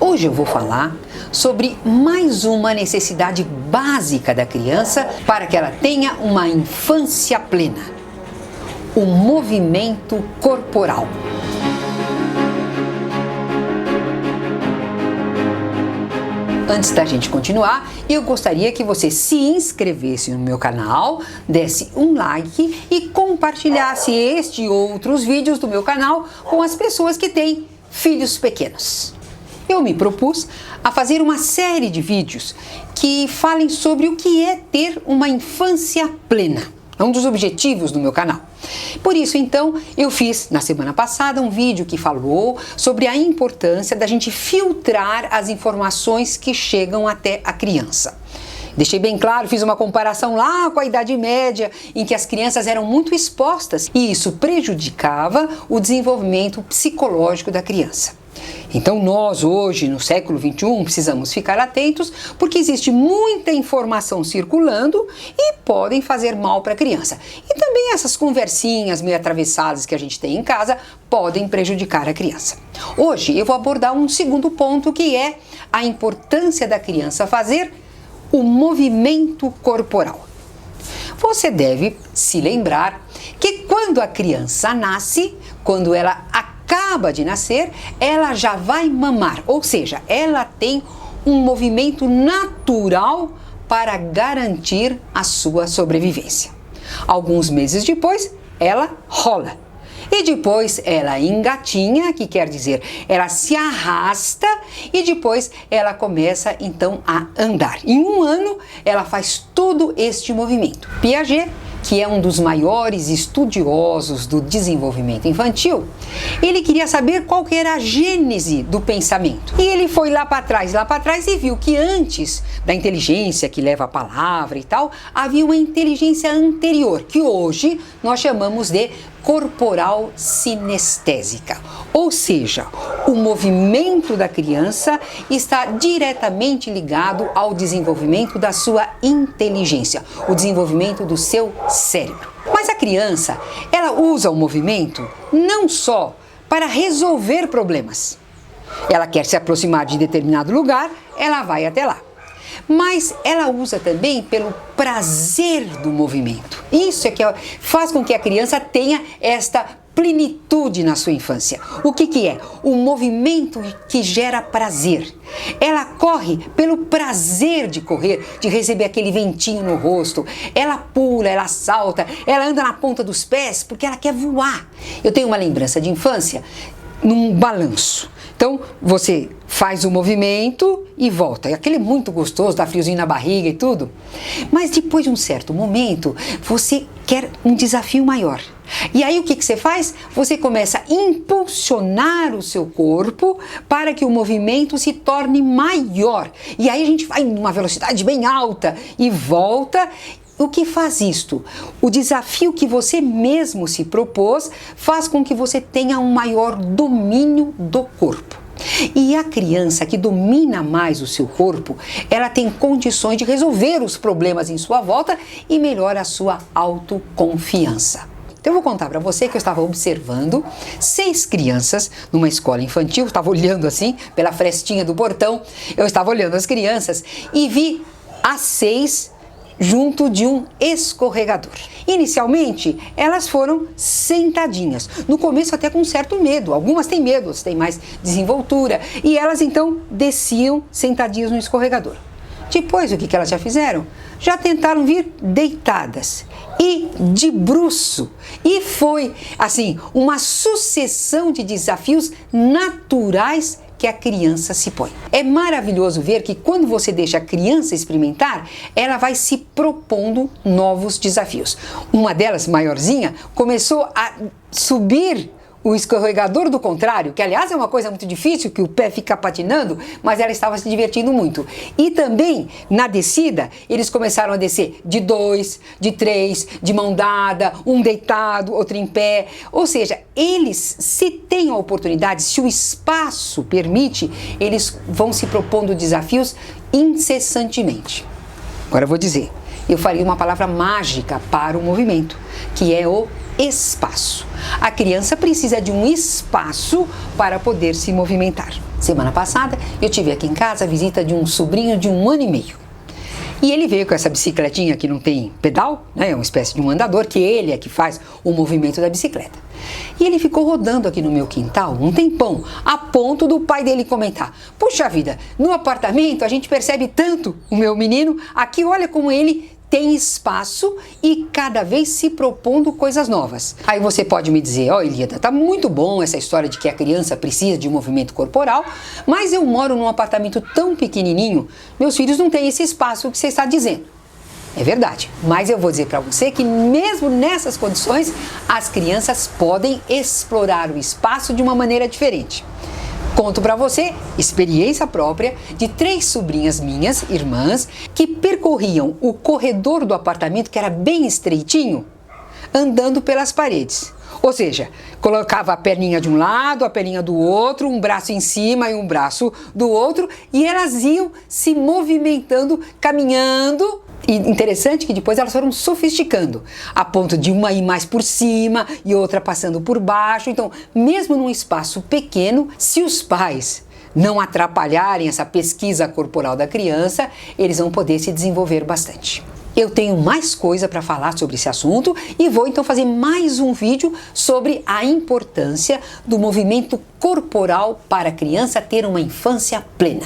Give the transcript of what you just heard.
Hoje eu vou falar sobre mais uma necessidade básica da criança para que ela tenha uma infância plena: o movimento corporal. Antes da gente continuar, eu gostaria que você se inscrevesse no meu canal, desse um like e compartilhasse este e outros vídeos do meu canal com as pessoas que têm filhos pequenos. Eu me propus a fazer uma série de vídeos que falem sobre o que é ter uma infância plena. É um dos objetivos do meu canal. Por isso, então, eu fiz na semana passada um vídeo que falou sobre a importância da gente filtrar as informações que chegam até a criança. Deixei bem claro, fiz uma comparação lá com a Idade Média, em que as crianças eram muito expostas e isso prejudicava o desenvolvimento psicológico da criança. Então nós hoje, no século XXI, precisamos ficar atentos porque existe muita informação circulando e podem fazer mal para a criança. E também essas conversinhas meio atravessadas que a gente tem em casa podem prejudicar a criança. Hoje eu vou abordar um segundo ponto, que é a importância da criança fazer o movimento corporal. Você deve se lembrar que quando a criança nasce, quando ela acaba de nascer, ela já vai mamar, ou seja, ela tem um movimento natural para garantir a sua sobrevivência. Alguns meses depois, ela rola. E depois ela engatinha, que quer dizer, ela se arrasta e depois ela começa então a andar. Em um ano ela faz todo este movimento. Piaget, que é um dos maiores estudiosos do desenvolvimento infantil, ele queria saber qual que era a gênese do pensamento. E ele foi lá para trás e viu que antes da inteligência que leva a palavra e tal, havia uma inteligência anterior, que hoje nós chamamos de corporal sinestésica. Ou seja, o movimento da criança está diretamente ligado ao desenvolvimento da sua inteligência, o desenvolvimento do seu cérebro. Mas a criança, ela usa o movimento não só para resolver problemas. Ela quer se aproximar de determinado lugar, ela vai até lá. Mas ela usa também pelo prazer do movimento. Isso é que faz com que a criança tenha esta plenitude na sua infância. O que é? O movimento que gera prazer. Ela corre pelo prazer de correr, de receber aquele ventinho no rosto. Ela pula, ela salta, ela anda na ponta dos pés porque ela quer voar. Eu tenho uma lembrança de infância num balanço. Então, você faz o movimento e volta. Aquele é muito gostoso, dá friozinho na barriga e tudo. Mas depois de um certo momento, você quer um desafio maior. E aí o que você faz? Você começa a impulsionar o seu corpo para que o movimento se torne maior. E aí a gente vai numa velocidade bem alta e volta. O que faz isto? O desafio que você mesmo se propôs faz com que você tenha um maior domínio do corpo. E a criança que domina mais o seu corpo, ela tem condições de resolver os problemas em sua volta e melhora a sua autoconfiança. Então eu vou contar para você que eu estava observando 6 crianças numa escola infantil, eu estava olhando assim pela frestinha do portão, eu estava olhando as crianças e vi as 6 junto de um escorregador. Inicialmente, elas foram sentadinhas. No começo até com certo medo. Algumas têm medo, outras têm mais desenvoltura. E elas então desciam sentadinhas no escorregador. Depois, o que elas já fizeram? Já tentaram vir deitadas e de bruço. E foi, assim, uma sucessão de desafios naturais que a criança se põe. É maravilhoso ver que quando você deixa a criança experimentar, ela vai se propondo novos desafios. Uma delas, maiorzinha, começou a subir o escorregador do contrário, que aliás é uma coisa muito difícil, que o pé fica patinando, mas ela estava se divertindo muito. E também, na descida, eles começaram a descer de 2, de 3, de mão dada, um deitado, outro em pé. Ou seja, eles, se têm a oportunidade, se o espaço permite, eles vão se propondo desafios incessantemente. Agora eu vou dizer, eu faria uma palavra mágica para o movimento, que é o espaço. A criança precisa de um espaço para poder se movimentar. Semana passada eu tive aqui em casa a visita de um sobrinho de 1 ano e meio. E ele veio com essa bicicletinha que não tem pedal, né? É uma espécie de um andador, que ele é que faz o movimento da bicicleta. E ele ficou rodando aqui no meu quintal um tempão, a ponto do pai dele comentar: puxa vida, no apartamento a gente percebe tanto o meu menino, aqui olha como ele tem espaço e cada vez se propondo coisas novas. Aí você pode me dizer: ó, Ilíada, tá muito bom essa história de que a criança precisa de movimento corporal, mas eu moro num apartamento tão pequenininho, meus filhos não têm esse espaço que você está dizendo. É verdade, mas eu vou dizer para você que mesmo nessas condições, as crianças podem explorar o espaço de uma maneira diferente. Conto para você experiência própria de 3 sobrinhas minhas, irmãs, que percorriam o corredor do apartamento, que era bem estreitinho, andando pelas paredes. Ou seja, colocava a perninha de um lado, a perninha do outro, um braço em cima e um braço do outro, e elas iam se movimentando, caminhando. E interessante que depois elas foram sofisticando, a ponto de uma ir mais por cima e outra passando por baixo. Então, mesmo num espaço pequeno, se os pais não atrapalharem essa pesquisa corporal da criança, eles vão poder se desenvolver bastante. Eu tenho mais coisa para falar sobre esse assunto e vou então fazer mais um vídeo sobre a importância do movimento corporal para a criança ter uma infância plena.